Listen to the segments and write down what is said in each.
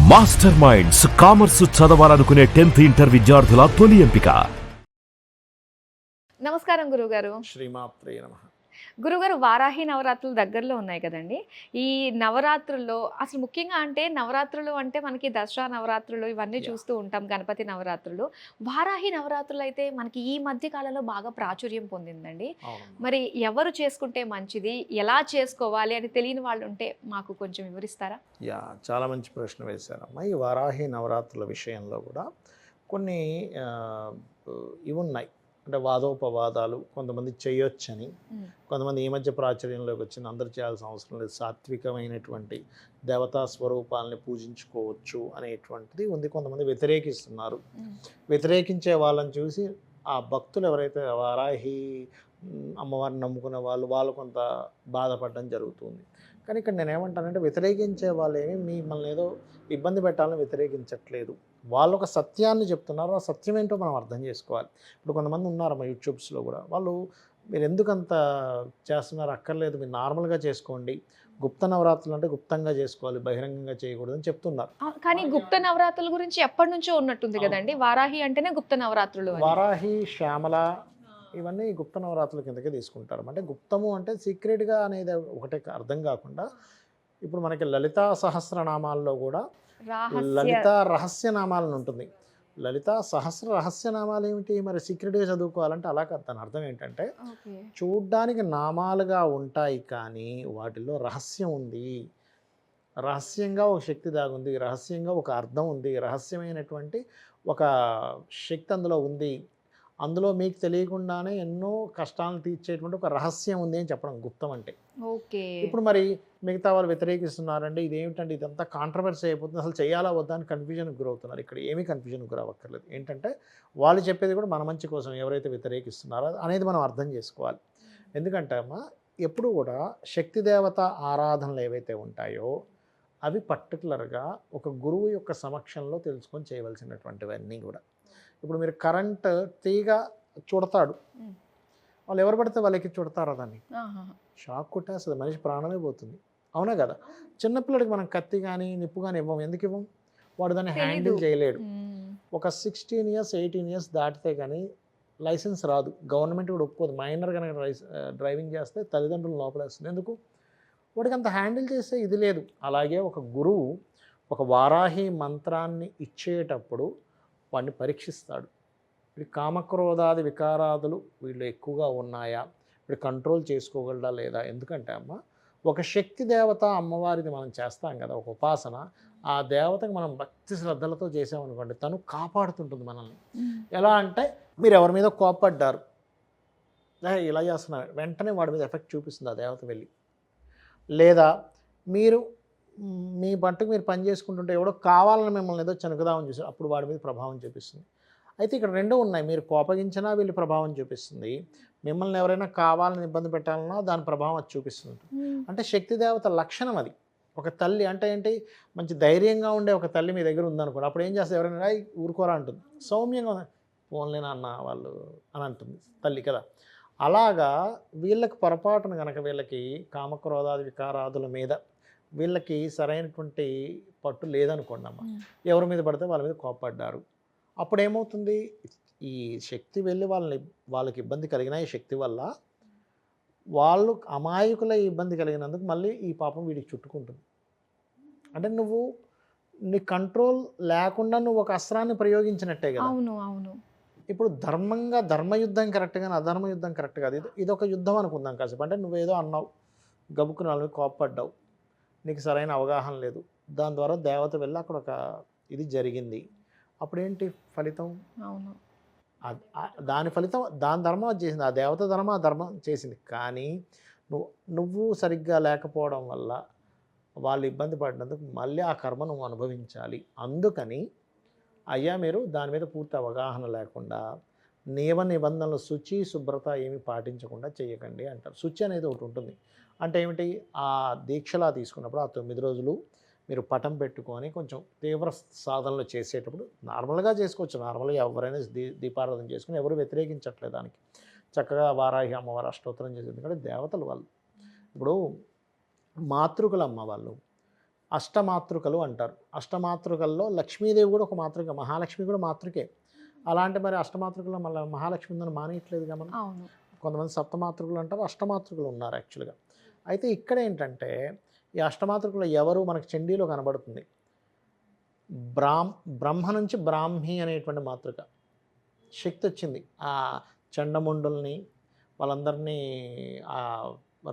Master minds commerce చదవాలనుకునే 10th inter విద్యార్థుల తొలి ఎంపిక. నమస్కారం గురుగారు. శ్రీమాత్రే నమః. గురుగారు, వారాహి నవరాత్రులు దగ్గరలో ఉన్నాయి కదండి. ఈ నవరాత్రుల్లో అసలు ముఖ్యంగా అంటే నవరాత్రులు అంటే మనకి దసరా నవరాత్రులు ఇవన్నీ చూస్తూ ఉంటాం, గణపతి నవరాత్రులు. వారాహి నవరాత్రులు అయితే మనకి ఈ మధ్య కాలంలో బాగా ప్రాచుర్యం పొందిందండి. మరి ఎవరు చేసుకుంటే మంచిది, ఎలా చేసుకోవాలి అని తెలియని వాళ్ళు ఉంటే మాకు కొంచెం వివరిస్తారా? చాలా మంచి ప్రశ్న వేశారమ్మా. ఈ వారాహి నవరాత్రుల విషయంలో కూడా కొన్ని ఇవి ఉన్నాయి. అంటే వాదోపవాదాలు, కొంతమంది చేయొచ్చని, కొంతమంది ఈ మధ్య ప్రాచుర్యంలోకి వచ్చిన అందరూ చేయాల్సిన అవసరం లేదు, సాత్వికమైనటువంటి దేవతా స్వరూపాలని పూజించుకోవచ్చు అనేటువంటిది ఉంది. కొంతమంది వ్యతిరేకిస్తున్నారు. వ్యతిరేకించే వాళ్ళని చూసి ఆ భక్తులు ఎవరైతే వారాహి అమ్మవారిని నమ్ముకునే వాళ్ళు కొంత బాధపడడం జరుగుతుంది. కానీ ఇక్కడ నేనేమంటానంటే, వ్యతిరేకించే వాళ్ళు ఏమి మిమ్మల్ని ఏదో ఇబ్బంది పెట్టాలని వ్యతిరేకించట్లేదు. వాళ్ళు ఒక సత్యాన్ని చెప్తున్నారు. ఆ సత్యం ఏంటో మనం అర్థం చేసుకోవాలి. ఇప్పుడు కొంతమంది ఉన్నారు మా యూట్యూబ్స్లో కూడా, వాళ్ళు మీరు ఎందుకంత చేస్తున్నారు, అక్కర్లేదు, మీరు నార్మల్గా చేసుకోండి, గుప్త నవరాత్రులు అంటే గుప్తంగా చేసుకోవాలి, బహిరంగంగా చేయకూడదు అని చెప్తున్నారు. కానీ గుప్త నవరాత్రుల గురించి ఎప్పటి నుంచో ఉన్నట్టుంది కదండి. వారాహి అంటేనే గుప్త నవరాత్రులు. వారాహి, శ్యామల ఇవన్నీ గుప్త నవరాత్రుల కిందకే తీసుకుంటారు. అంటే గుప్తము అంటే సీక్రెట్గా అనేది ఒకటే అర్థం కాకుండా, ఇప్పుడు మనకి లలితా సహస్రనామాల్లో కూడా లలిత రహస్యనామాలను ఉంటుంది. లలిత సహస్ర రహస్యనామాలు ఏమిటి, మరి సీక్రెట్గా చదువుకోవాలంటే అలా కాదు. దాని అర్థం ఏంటంటే, చూడ్డానికి నామాలుగా ఉంటాయి కానీ వాటిల్లో రహస్యం ఉంది, రహస్యంగా ఒక శక్తి దాగుంది, రహస్యంగా ఒక అర్థం ఉంది, రహస్యమైనటువంటి ఒక శక్తి అందులో ఉంది, అందులో మీకు తెలియకుండానే ఎన్నో కష్టాలను తీర్చేటువంటి ఒక రహస్యం ఉంది అని చెప్పడం గుప్తం అంటే. ఓకే. ఇప్పుడు మరి మిగతా వాళ్ళు వ్యతిరేకిస్తున్నారంటే ఇదేమిటంటే, ఇదంతా కాంట్రవర్సీ అయిపోతుంది, అసలు చేయాలా వద్దా అని కన్ఫ్యూజన్కి గురవుతున్నారు. ఇక్కడ ఏమీ కన్ఫ్యూజన్కి గురవ్వక్కర్లేదు. ఏంటంటే వాళ్ళు చెప్పేది కూడా మన మంచి కోసం, ఎవరైతే వ్యతిరేకిస్తున్నారో అనేది మనం అర్థం చేసుకోవాలి. ఎందుకంటే అమ్మా, ఎప్పుడు కూడా శక్తి దేవత ఆరాధనలు ఏవైతే ఉంటాయో అవి పర్టికులర్గా ఒక గురువు యొక్క సమక్షంలో తెలుసుకొని చేయవలసినటువంటివన్నీ కూడా. ఇప్పుడు మీరు కరెంట్ తీగ చుడతాడు, వాళ్ళు ఎవరు పడితే వాళ్ళకి చుడతారా, దాన్ని షాక్ కొట్టేస్తుంది, మనిషి ప్రాణమే పోతుంది, అవునా కదా. చిన్నపిల్లడికి మనం కత్తి కానీ నిప్పు కానీ ఇవ్వం. ఎందుకు ఇవ్వం? వాడు దాన్ని హ్యాండిల్ చేయలేడు. ఒక 16 years 18 years దాటితే కానీ లైసెన్స్ రాదు, గవర్నమెంట్ కూడా ఒప్పుకోదు. మైనర్ కనుక డ్రైవింగ్ చేస్తే తల్లిదండ్రులు లోపలేస్తుంది. ఎందుకు? వాడికి అంత హ్యాండిల్ చేస్తే ఇది లేదు. అలాగే ఒక గురువు ఒక వారాహి మంత్రాన్ని ఇచ్చేటప్పుడు వాడిని పరీక్షిస్తాడు. వీడి కామక్రోధాది వికారాదులు వీళ్ళు ఎక్కువగా ఉన్నాయా, వీడు కంట్రోల్ చేసుకోగలడా లేదా. ఎందుకంటే అమ్మ, ఒక శక్తి దేవత అమ్మవారిది మనం చేస్తాం కదా, ఒక ఉపాసన, ఆ దేవతకి మనం భక్తి శ్రద్ధలతో చేసామనుకోండి, తను కాపాడుతుంటుంది మనల్ని. ఎలా అంటే, మీరు ఎవరి మీద కోప్పడ్డారు, ఇలా చేస్తున్నారు, వెంటనే వాడి మీద ఎఫెక్ట్ చూపిస్తుంది ఆ దేవత వెళ్ళి. లేదా మీరు మీ పట్టుకు మీరు పని చేసుకుంటుంటే ఎవడో కావాలని మిమ్మల్ని ఏదో చనుకుదామని చూసారు, అప్పుడు వాడి మీద ప్రభావం చూపిస్తుంది. అయితే ఇక్కడ రెండు ఉన్నాయి, మీరు కోపగించినా వీళ్ళు ప్రభావం చూపిస్తుంది, మిమ్మల్ని ఎవరైనా కావాలని ఇబ్బంది పెట్టాలన్నా దాని ప్రభావం అది చూపిస్తుంది. అంటే శక్తి దేవత లక్షణం అది. ఒక తల్లి అంటే ఏంటి, మంచి ధైర్యంగా ఉండే ఒక తల్లి మీ దగ్గర ఉందనుకోండి, అప్పుడు ఏం చేస్తుంది, ఎవరైనా ఊరుకోరా అంటుంది, సౌమ్యంగా ఫోన్లేనా అన్న వాళ్ళు అని అంటుంది తల్లి కదా. అలాగా వీళ్ళకి పొరపాటున కనుక వీళ్ళకి కామక్రోధాది వికారాదుల మీద వీళ్ళకి సరైనటువంటి పట్టు లేదనుకోండి అమ్మ, ఎవరి మీద పడితే వాళ్ళ మీద కోప్పడ్డారు, అప్పుడు ఏమవుతుంది, ఈ శక్తి వెళ్ళి వాళ్ళకి ఇబ్బంది కలిగిన ఈ శక్తి వల్ల వాళ్ళు అమాయకుల ఇబ్బంది కలిగినందుకు మళ్ళీ ఈ పాపం వీడికి చుట్టుకుంటుంది. అంటే నువ్వు నీ కంట్రోల్ లేకుండా నువ్వు ఒక అస్త్రాన్ని ప్రయోగించినట్టే కదా. అవును అవును. ఇప్పుడు ధర్మయుద్ధం కరెక్ట్ కానీ అధర్మయుద్ధం కరెక్ట్ కాదు. ఇదొక యుద్ధం అనుకుందాం కాసేపు. అంటే నువ్వేదో అన్నావు, గబుక్కున వాళ్ళని కోప్పడ్డావు, నీకు సరైన అవగాహన లేదు, దాని ద్వారా దేవత వెళ్ళి అక్కడ ఒక ఇది జరిగింది, అప్పుడేంటి ఫలితం? అవును, దాని ఫలితం దాని ధర్మం అది చేసింది, ఆ దేవత ధర్మం ఆ ధర్మం చేసింది. కానీ నువ్వు సరిగ్గా లేకపోవడం వల్ల వాళ్ళు ఇబ్బంది పడినందుకు మళ్ళీ ఆ కర్మ నువ్వు అనుభవించాలి. అందుకని అయ్యా, మీరు దాని మీద పూర్తి అవగాహన లేకుండా నియమ నిబంధనలు, శుచి శుభ్రత ఏమి పాటించకుండా చేయకండి అంటారు. శుచి అనేది ఒకటి ఉంటుంది. అంటే ఏమిటి, ఆ దీక్షలా తీసుకున్నప్పుడు ఆ 9 రోజులు మీరు పటం పెట్టుకొని కొంచెం తీవ్ర సాధనలు చేసేటప్పుడు నార్మల్గా చేసుకోవచ్చు. నార్మల్గా ఎవరైనా దీపారాధన చేసుకుని ఎవరు వ్యతిరేకించట్లేదు దానికి. చక్కగా వారాహి అమ్మవారు అష్టోత్తరం చేసేది, ఎందుకంటే దేవతలు వాళ్ళు. ఇప్పుడు మాతృకులమ్మ వాళ్ళు, అష్టమాతృకలు అంటారు. అష్టమాతృకల్లో లక్ష్మీదేవి కూడా ఒక మాతృక, మహాలక్ష్మి కూడా మాతృకే. అలాంటి మరి అష్టమాతృకలో మళ్ళీ మహాలక్ష్మి ఉందని మానేయట్లేదుగా మనం. అవును. కొంతమంది సప్తమాతృకలు అంటారు, అష్టమాతృకలు ఉన్నారు యాక్చువల్గా. అయితే ఇక్కడ ఏంటంటే ఈ అష్టమాతృకలో ఎవరు మనకు చండీలో కనబడుతుంది, బ్రహ్మ నుంచి బ్రాహ్మి అనేటువంటి మాతృక శక్తి వచ్చింది. ఆ చండముండుల్ని వాళ్ళందరినీ ఆ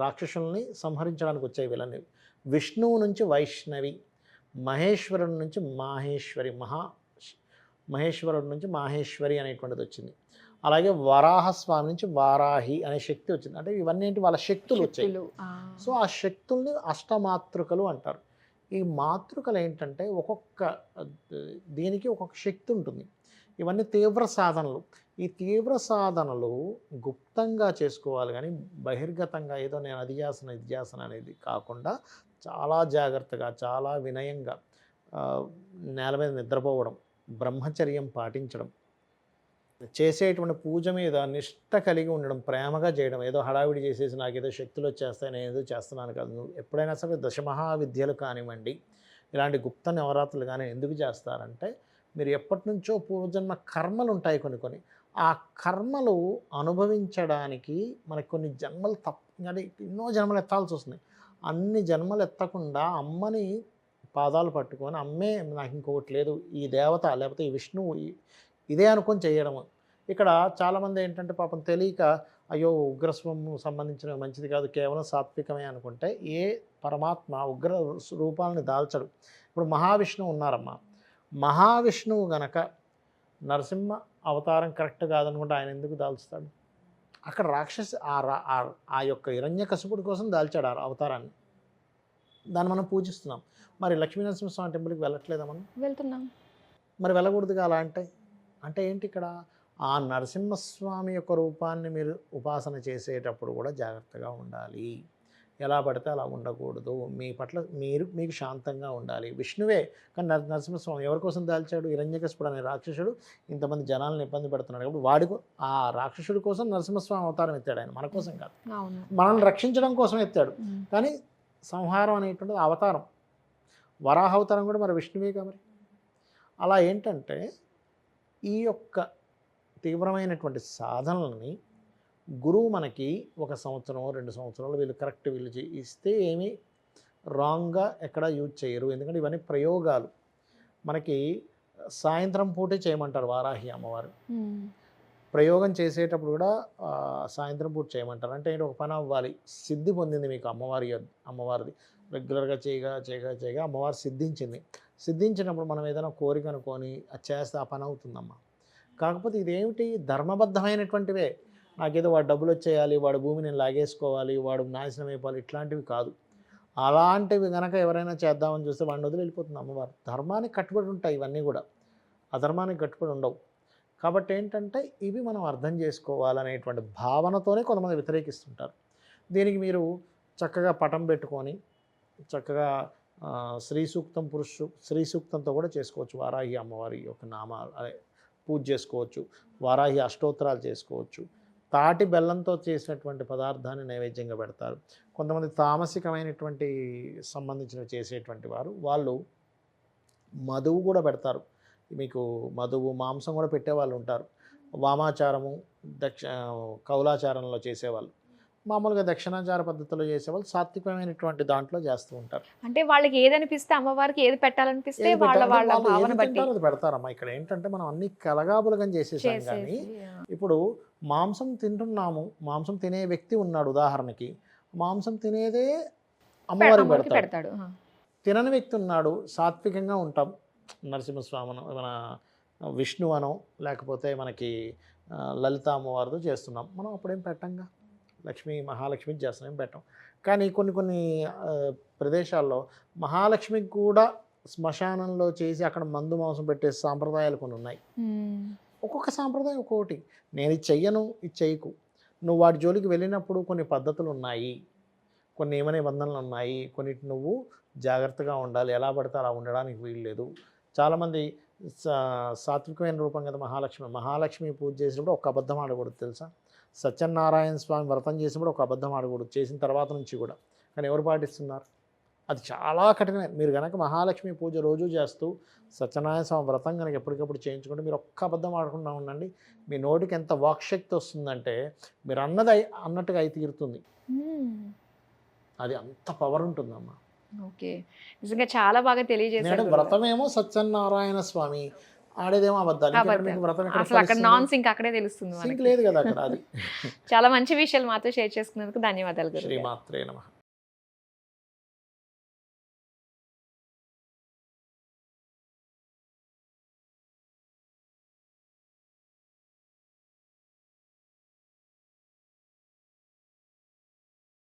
రాక్షసుల్ని సంహరించడానికి వచ్చాయి వీళ్ళని. విష్ణువు నుంచి వైష్ణవి, మహేశ్వరుడి నుంచి మాహేశ్వరి, మహేశ్వరుడి నుంచి మాహేశ్వరి అనేటువంటిది వచ్చింది. అలాగే వరాహస్వామి నుంచి వారాహి అనే శక్తి వచ్చింది. అంటే ఇవన్నీ ఏంటి, వాళ్ళ శక్తులు వచ్చాయి. సో ఆ శక్తుల్ని అష్టమాతృకలు అంటారు. ఈ మాతృకలు ఏంటంటే ఒక్కొక్క దీనికి ఒక్కొక్క శక్తి ఉంటుంది. ఇవన్నీ తీవ్ర సాధనలు. ఈ తీవ్ర సాధనలు గుప్తంగా చేసుకోవాలి, కానీ బహిర్గతంగా ఏదో నేను అది చేస్తాను ఇది చేస్తాను అనేది కాకుండా చాలా జాగ్రత్తగా, చాలా వినయంగా, నేల మీద నిద్రపోవడం, బ్రహ్మచర్యం పాటించడం, చేసేటువంటి పూజ మీద నిష్ట కలిగి ఉండడం, ప్రేమగా చేయడం. ఏదో హడావిడి చేసేసి నాకు ఏదో శక్తులు వచ్చేస్తాయి నేను ఏదో చేస్తున్నాను కాదు. నువ్వు ఎప్పుడైనా సరే దశమహావిద్యలు కానివ్వండి, ఇలాంటి గుప్త నవరాత్రులు కానీ ఎందుకు చేస్తారంటే మీరు ఎప్పటి నుంచో పూర్వజన్మ కర్మలు ఉంటాయి కొన్ని. ఆ కర్మలు అనుభవించడానికి మనకు కొన్ని జన్మలు కానీ ఎన్నో జన్మలు ఎత్తాల్సి వస్తుంది. అన్ని జన్మలు ఎత్తకుండా అమ్మని పాదాలు పట్టుకొని, అమ్మే నాకు ఇంకొకటి లేదు, ఈ దేవత లేకపోతే ఈ విష్ణువు ఇదే అనుకొని చేయడం. ఇక్కడ చాలామంది ఏంటంటే పాపం తెలియక అయ్యో ఉగ్రస్వము సంబంధించినవి మంచిది కాదు, కేవలం సాత్వికమే అనుకుంటే ఏ పరమాత్మ ఉగ్ర రూపాలని దాల్చడు. ఇప్పుడు మహావిష్ణువు ఉన్నారమ్మా, మహావిష్ణువు గనక నరసింహ అవతారం కరెక్ట్ కాదనుకుంటే ఆయన ఎందుకు దాల్చుతాడు? అక్కడ రాక్షసి ఆ యొక్క హిరణ్యకశిపుడి కోసం దాల్చాడు ఆ అవతారాన్ని. దాన్ని మనం పూజిస్తున్నాం. మరి లక్ష్మీనరసింహస్వామి టెంపుల్కి వెళ్ళట్లేదా మనం? వెళ్తున్నాం. మరి వెళ్ళకూడదుగా అలా అంటే ఏంటి ఇక్కడ? ఆ నరసింహస్వామి యొక్క రూపాన్ని మీరు ఉపాసన చేసేటప్పుడు కూడా జాగ్రత్తగా ఉండాలి. ఎలా పడితే అలా ఉండకూడదు. మీ పట్ల మీకు శాంతంగా ఉండాలి. విష్ణువే, కానీ నరసింహస్వామి ఎవరి కోసం దాల్చాడు? హిరణ్యకశిపుడు అనే రాక్షసుడు ఇంతమంది జనాలను ఇబ్బంది పెడుతున్నాడు కాబట్టి ఆ రాక్షసుడి కోసం నరసింహస్వామి అవతారం ఎత్తాడు. ఆయన మన కోసం కాదు, మనల్ని రక్షించడం కోసం ఎత్తాడు. కానీ సంహారం అనేటువంటిది అవతారం. వరాహ అవతారం కూడా మరి విష్ణువేగా. మరి అలా ఏంటంటే ఈ యొక్క తీవ్రమైనటువంటి సాధనలని గురువు మనకి 1 సంవత్సరం 2 సంవత్సరాలు వీళ్ళు కరెక్ట్ వీళ్ళు ఇస్తే ఏమీ రాంగ్గా ఎక్కడ యూజ్ చేయరు. ఎందుకంటే ఇవన్నీ ప్రయోగాలు. మనకి సాయంత్రం పూటే చేయమంటారు వారాహి అమ్మవారు. ప్రయోగం చేసేటప్పుడు కూడా సాయంత్రం పూట చేయమంటారు. అంటే ఏంటి, ఒక పని అవ్వాలి, సిద్ధి పొందింది మీకు అమ్మవారిది. రెగ్యులర్గా చేయగా అమ్మవారు సిద్ధించినప్పుడు మనం ఏదైనా కోరిక అనుకొని అది చేస్తే ఆ పని అవుతుందమ్మా. కాకపోతే ఇదేమిటి, ధర్మబద్ధమైనటువంటివే. నాకేదో వాడు డబ్బులు వచ్చేయాలి, వాడు భూమి నేను లాగేసుకోవాలి, వాడు నాశనం అయిపోవాలి, ఇట్లాంటివి కాదు. అలాంటివి కనుక ఎవరైనా చేద్దామని చూస్తే వాడిని వదిలి వెళ్ళిపోతుంది అమ్మవారు. ధర్మానికి కట్టుబడి ఉంటాయి ఇవన్నీ కూడా, అధర్మానికి కట్టుబడి ఉండవు. కాబట్టి ఏంటంటే ఇవి మనం అర్థం చేసుకోవాలనేటువంటి భావనతోనే కొంతమంది వ్యతిరేకిస్తుంటారు. దీనికి మీరు చక్కగా పటం పెట్టుకొని చక్కగా శ్రీ సూక్తంతో కూడా చేసుకోవచ్చు. వారాహి అమ్మవారి యొక్క నామాలు పూజ చేసుకోవచ్చు, వారాహి అష్టోత్తరాలు చేసుకోవచ్చు. తాటి బెల్లంతో చేసినటువంటి పదార్థాన్ని నైవేద్యంగా పెడతారు. కొంతమంది తామసికమైనటువంటి సంబంధించినవి చేసేటువంటి వాళ్ళు మధువు కూడా పెడతారు. మీకు మధువు మాంసం కూడా పెట్టేవాళ్ళు ఉంటారు. వామాచారము కౌలాచారంలో చేసేవాళ్ళు, మామూలుగా దక్షిణాచార పద్ధతిలో చేసేవాళ్ళు సాత్వికమైనటువంటి దాంట్లో చేస్తూ ఉంటారు. అంటే వాళ్ళకి ఏదనిపిస్తే అమ్మవారికి ఏది పెట్టాలనిపిస్తే వాళ్ళ భావన బట్టి అది పెడతారమ్మా. ఇక్కడ ఏంటంటే మనం అన్ని కలగాబులగా చేసేసాం. కానీ ఇప్పుడు మాంసం తింటున్నాము, మాంసం తినే వ్యక్తి ఉన్నాడు, ఉదాహరణకి మాంసం తినేదే అమ్మవారికి పెడతాడు. తినని వ్యక్తి ఉన్నాడు, సాత్వికంగా ఉంటాం, నరసింహస్వామి మన విష్ణు అనో లేకపోతే మనకి లలిత అమ్మవారితో చేస్తున్నాం, మనం అప్పుడేం పెట్టంగా, మహాలక్ష్మికి చేస్తున్నాం, పెట్టాం. కానీ కొన్ని ప్రదేశాల్లో మహాలక్ష్మికి కూడా శ్మశానంలో చేసి అక్కడ మందు మాంసం పెట్టే సాంప్రదాయాలు కొన్ని ఉన్నాయి. ఒక్కొక్క సాంప్రదాయం ఒక్కొక్కటి. నేను ఇది చెయ్యను, ఇది చెయ్యకు, నువ్వు వాటి జోలికి వెళ్ళినప్పుడు కొన్ని పద్ధతులు ఉన్నాయి, కొన్ని నియమ నిబంధనలు ఉన్నాయి, కొన్నిటి నువ్వు జాగ్రత్తగా ఉండాలి, ఎలా పడితే అలా ఉండడానికి వీలు లేదు. చాలామంది సాత్వికమైన రూపం కదా మహాలక్ష్మి పూజ చేసినప్పుడు ఒక అబద్ధం ఆడకూడదు తెలుసా. సత్యనారాయణ స్వామి వ్రతం చేసినప్పుడు ఒక అబద్ధం ఆడకూడదు, చేసిన తర్వాత నుంచి కూడా. కానీ ఎవరు పాటిస్తున్నారు? అది చాలా కఠినమైన. మీరు కనుక మహాలక్ష్మి పూజ రోజు చేస్తూ సత్యనారాయణ స్వామి వ్రతం కనుక ఎప్పటికప్పుడు చేయించుకుంటే మీరు ఒక్క అబద్ధం ఆడకుండా ఉండండి. మీ నోటికి ఎంత వాక్శక్తి వస్తుందంటే మీరు అన్నది అన్నట్టుగా అయి తీరుతుంది. అది అంత పవర్ ఉంటుందమ్మా. ఓకే, నిజంగా చాలా బాగా నేను తెలియజేశారు. వ్రతమేమో సత్యనారాయణ స్వామి, ఆడేదేమో అబద్ధాలు. ఇంకా అబద్ధాలు. మీకు వ్రతం అసలు అక్కడ నాన్ సింక్ అక్కడే తెలుస్తుంది సింక్ మనకి. లేదు కదా అక్కడ. అది చాలా మంచి విషయాలు మాతో షేర్ చేసుకున్నందుకు ధన్యవాదాలు గురువు గారు. శ్రీమాత్రే నమః.